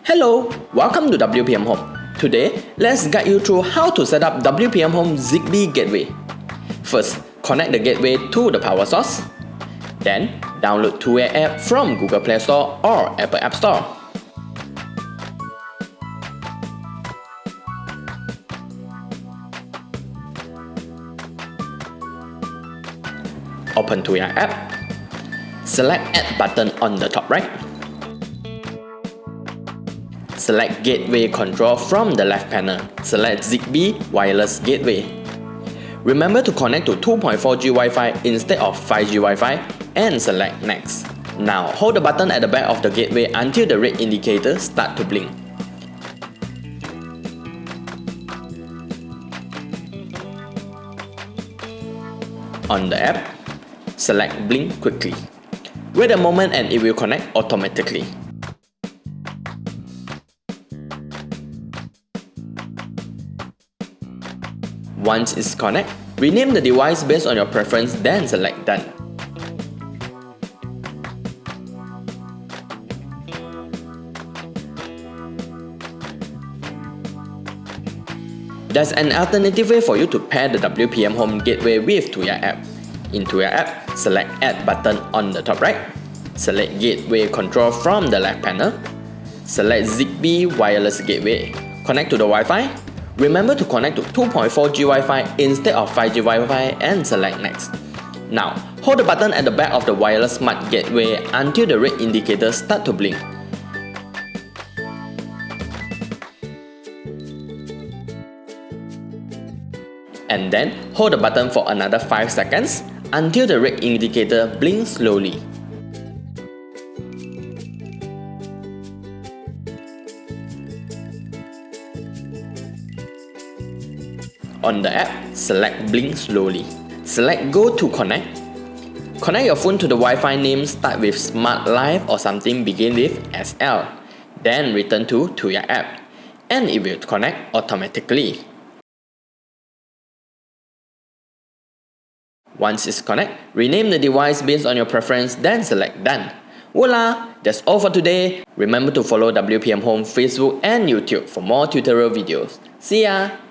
Hello, welcome to WPM Home. Today, let's guide you through how to set up WPM Home Zigbee Gateway. First, connect the gateway to the power source. Then, download Tuya app from Google Play Store or Apple App Store. Open Tuya app. Select Add button on the top right. Select Gateway Control from the left panel. Select Zigbee Wireless Gateway. Remember to connect to 2.4G Wi-Fi instead of 5G Wi-Fi and select Next. Now hold the button at the back of the gateway until the red indicator starts to blink. On the app, select Blink quickly. Wait a moment and it will connect automatically. Once it's connected, rename the device based on your preference, then select Done. There's an alternative way for you to pair the WPM Home Gateway with Tuya app. In Tuya app, select Add button on the top right. Select Gateway Control from the left panel. Select Zigbee Wireless Gateway. Connect to the Wi-Fi. Remember to connect to 2.4G Wi-Fi instead of 5G Wi-Fi and select Next. Now, hold the button at the back of the wireless smart gateway until the red indicator starts to blink. And then, hold the button for another 5 seconds until the red indicator blinks slowly. On the app, select Blink slowly. Select Go to Connect. Connect your phone to the Wi-Fi name start with Smart Life or something begin with SL. Then return to Tuya app. And it will connect automatically. Once it's connected, rename the device based on your preference, then select Done. Voila! That's all for today. Remember to follow WPM Home Facebook and YouTube for more tutorial videos. See ya!